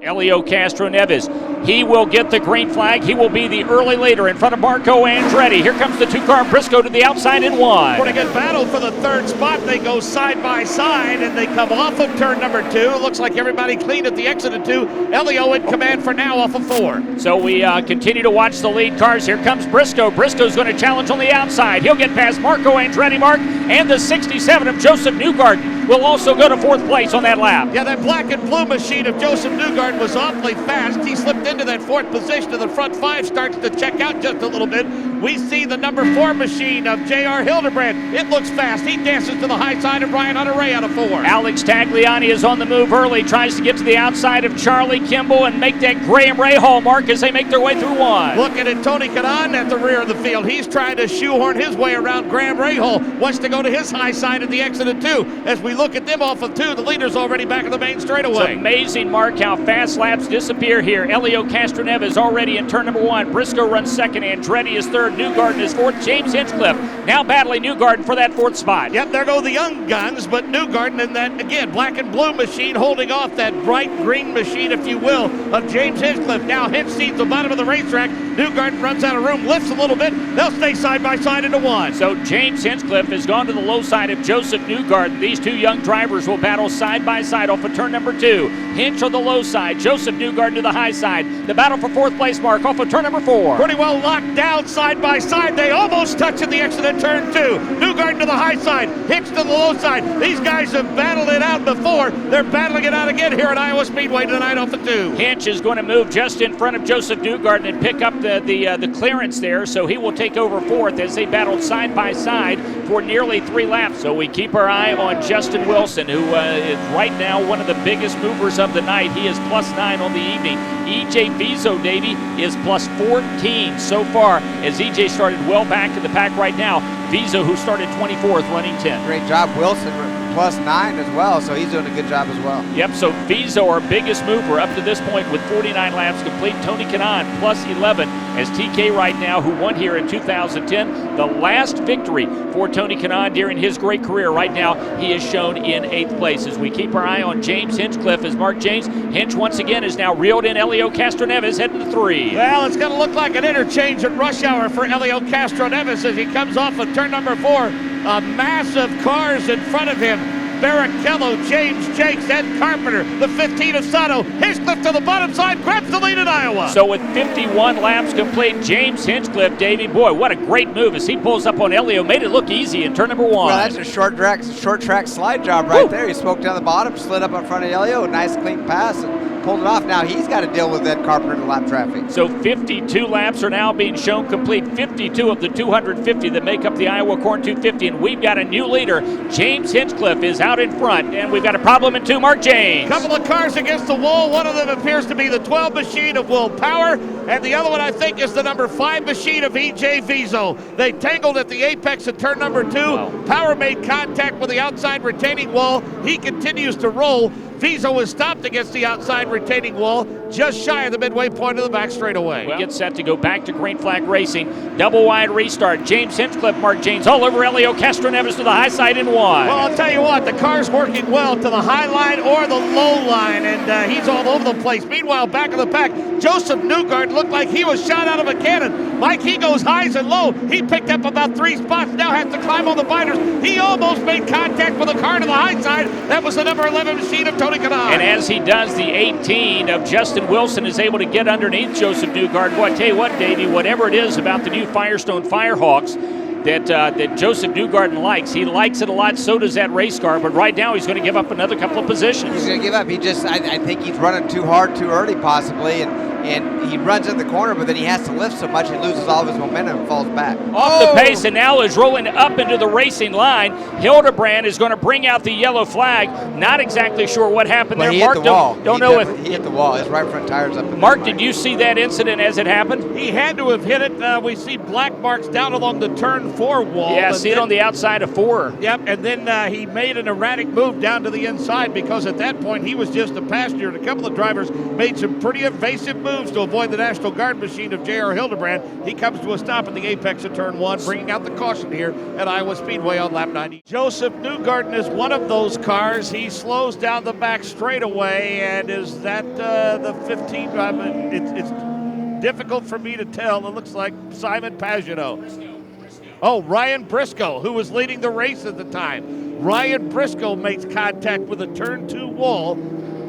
Elio Castroneves, he will get the green flag. He will be the early leader in front of Marco Andretti. Here comes the two-car Briscoe to the outside in one. Pretty good battle for the third spot. They go side by side, and they come off of turn number 2. Looks like everybody clean at the exit of 2. Elio in command for now off of 4. So we continue to watch the lead cars. Here comes Briscoe. Briscoe's going to challenge on the outside. He'll get past Marco Andretti, and the 67 of Joseph Newgarden will also go to 4th place on that lap. Yeah, that black and blue machine of Joseph Newgarden was awfully fast. He slipped into that 4th position, and the front 5 starts to check out just a little bit. We see the number 4 machine of J.R. Hildebrand. It looks fast. He dances to the high side of Brian Hunter-Ray out of 4. Alex Tagliani is on the move early, tries to get to the outside of Charlie Kimball and make that Graham Rahal mark as they make their way through 1. Looking at Tony Kanaan at the rear of the field. He's trying to shoehorn his way around Graham Rahal. Wants to go to his high side at the exit of 2. As we look at them off of 2, the leader's already back in the main straightaway. It's amazing, Mark, how fast laps disappear here. Elio Castroneves already in turn number 1. Briscoe runs 2nd. Andretti is 3rd. Newgarden is 4th. James Hinchcliffe now battling Newgarden for that 4th spot. Yep, there go the young guns, but Newgarden in that, again, black and blue machine holding off that bright green machine, if you will, of James Hinchcliffe. Now Hinch sees the bottom of the racetrack. Newgarden runs out of room, lifts a little bit. They'll stay side by side into 1. So James Hinchcliffe has gone to the low side of Joseph Newgarden. These two young drivers will battle side by side off of turn number 2. Hinch on the low side, Joseph Newgarden to the high side. The battle for 4th place, Mark, off of turn number 4. Pretty well locked down side by side. They almost touch at the exit of turn 2. Newgarden to the high side, Hinch to the low side. These guys have battled it out before. They're battling it out again here at Iowa Speedway tonight off of 2. Hinch is going to move just in front of Joseph Newgarden and pick up the clearance there, so he will take over 4th as they battled side by side for nearly 3 laps. So we keep our eye on Justin Wilson, who is right now one of the biggest movers of the night. He is +9 on the evening. EJ Vizo, Davey, is +14 so far as EJ started well back in the pack right now. Vizo, who started 24th, running 10. Great job, Wilson. +9 as well, so he's doing a good job as well. Yep, so Vizo, our biggest mover up to this point with 49 laps complete. Tony Kanaan +11 as TK right now, who won here in 2010. The last victory for Tony Kanaan during his great career. Right now, he is shown in 8th place. As we keep our eye on James Hinchcliffe, as Mark James Hinch once again is now reeled in Elio Castroneves heading to 3. Well, it's going to look like an interchange at rush hour for Elio Castroneves as he comes off of turn number 4. A mass of cars in front of him. Barrichello, James Jakes, Ed Carpenter, the 15 of Sato. Hinchcliffe to the bottom side, grabs the lead in Iowa. So with 51 laps complete, James Hinchcliffe, Davey, boy, what a great move as he pulls up on Elio. Made it look easy in turn number 1. Well, that's a short track slide job right there. He smoked down the bottom, slid up in front of Elio, nice clean pass, and pulled it off. Now he's got to deal with Ed Carpenter in the lap traffic. So 52 laps are now being shown complete, 52 of the 250 that make up the Iowa Corn 250, and we've got a new leader. James Hinchcliffe is out in front, and we've got a problem in 2, Mark James. Couple of cars against the wall. One of them appears to be the 12 machine of Will Power, and the other one I think is the number 5 machine of EJ Vizo. They tangled at the apex of turn number 2. Wow. Power made contact with the outside retaining wall. He continues to roll. Vizo was stopped against the outside retaining wall, just shy of the midway point of the back straightaway. Well, gets set to go back to green flag racing. Double wide restart. James Hinchcliffe, Mark James, all over Elio Castroneves to the high side in 1. Well, I'll tell you what, the car's working well to the high line or the low line, and he's all over the place. Meanwhile, back of the pack, Joseph Newgarden looked like he was shot out of a cannon. Mike, he goes highs and low. He picked up about 3 spots, now has to climb on the binders. He almost made contact with the car to the high side. That was the number 11 machine of Tony Kanaan. And as he does, the 18 of Justin Wilson is able to get underneath Joseph Newgarden. Boy, I tell you what, Davey, whatever it is about the new Firestone Firehawks that Joseph Newgarden likes, he likes it a lot, so does that race car, but right now he's going to give up another couple of positions. He's going to give up. I think he's running too hard too early possibly, and he runs in the corner, but then he has to lift so much he loses all of his momentum and falls back. Off the pace, and now is rolling up into the racing line. Hildebrand is going to bring out the yellow flag. Not exactly sure what happened there. Mark, don't know if he hit the wall. His right front tire's up. Mark, did you see that incident as it happened? He had to have hit it. We see black marks down along the turn 4 wall. Yeah, see it on the outside of 4. Yep, and then he made an erratic move down to the inside because at that point he was just a passenger, and a couple of drivers made some pretty evasive moves to avoid the National Guard machine of J.R. Hildebrand. He comes to a stop at the apex of turn 1, bringing out the caution here at Iowa Speedway on lap 90. Joseph Newgarden is one of those cars. He slows down the back straightaway, and is that the 15? It's difficult for me to tell. It looks like Simon Pagenaud. Oh, Ryan Briscoe, who was leading the race at the time. Ryan Briscoe makes contact with a turn 2 wall.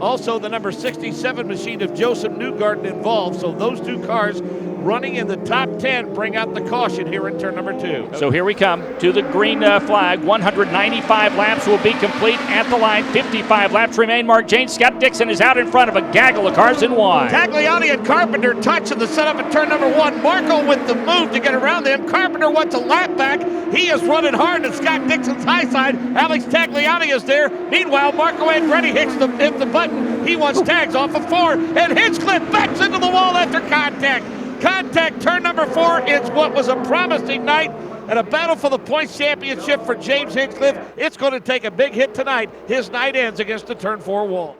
Also, the number 67 machine of Joseph Newgarden involved. So those 2 cars running in the top 10 bring out the caution here in turn number 2. So here we come to the green flag. 195 laps will be complete at the line. 55 laps remain. Mark Jane, Scott Dixon is out in front of a gaggle of cars in wide. Tagliani and Carpenter touching the setup at turn number 1. Marco with the move to get around them. Carpenter wants a lap back. He is running hard at Scott Dixon's high side. Alex Tagliani is there. Meanwhile, Marco Andretti hits the button. He wants tags off of 4, and Hinchcliffe backs into the wall after contact. Contact, turn number 4. It's what was a promising night and a battle for the points championship for James Hinchcliffe. It's going to take a big hit tonight. His night ends against the turn 4 wall.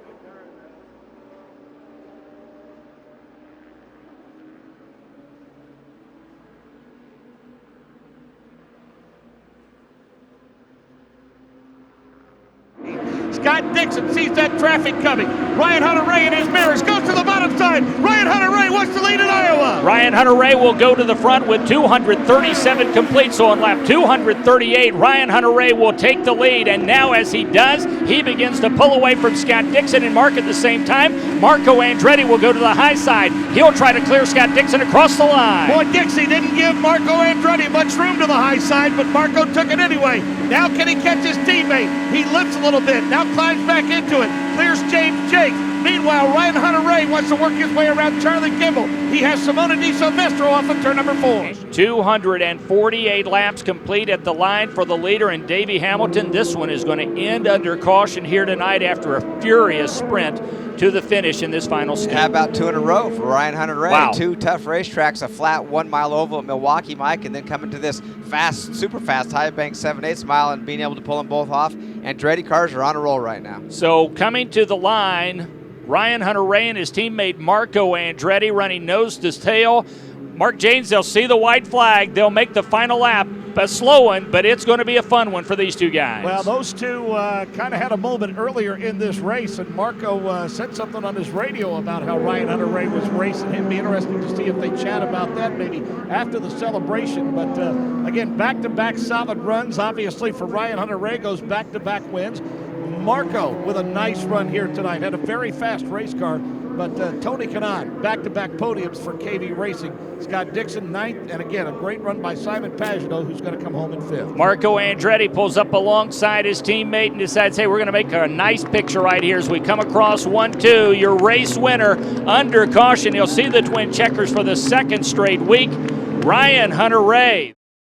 Scott Dixon sees that traffic coming. Ryan Hunter-Reay in his mirrors goes to the bottom side. Ryan Hunter-Reay wants to lead in Iowa. Ryan Hunter-Reay will go to the front with 237 complete. So on lap 238, Ryan Hunter-Reay will take the lead. And now as he does, he begins to pull away from Scott Dixon and Mark at the same time. Marco Andretti will go to the high side. He'll try to clear Scott Dixon across the line. Boy, Dixie didn't give Marco Andretti much room to the high side, but Marco took it anyway. Now can he catch his teammate? He lifts a little bit. Now climbs back into it. Clears James Jakes. Meanwhile, Ryan Hunter-Reay wants to work his way around Charlie Kimball. He has Simona Di Silvestro off of turn number 4. 248 laps complete at the line for the leader and Davey Hamilton. This one is going to end under caution here tonight after a furious sprint to the finish in this final stint. How about 2 in a row for Ryan Hunter-Reay? Wow. 2 tough racetracks, a flat 1 mile oval at Milwaukee, Mike, and then coming to this fast, super fast high bank 7/8 mile and being able to pull them both off. Andretti cars are on a roll right now. So coming to the line, Ryan Hunter-Reay and his teammate Marco Andretti running nose to tail. Mark Janes, they'll see the white flag. They'll make the final lap, a slow one, but it's going to be a fun one for these 2 guys. Well, those 2 kind of had a moment earlier in this race, and Marco said something on his radio about how Ryan Hunter-Reay was racing him. Be interesting to see if they chat about that maybe after the celebration. But again, back-to-back solid runs. Obviously, for Ryan Hunter-Reay, goes back-to-back wins. Marco with a nice run here tonight. Had a very fast race car. But Tony Kanaan, back-to-back podiums for KV Racing. Scott Dixon, 9th, and again, a great run by Simon Pagenaud, who's going to come home in 5th. Marco Andretti pulls up alongside his teammate and decides, hey, we're going to make a nice picture right here as we come across 1-2. Your race winner under caution. You'll see the twin checkers for the 2nd straight week, Ryan Hunter-Reay.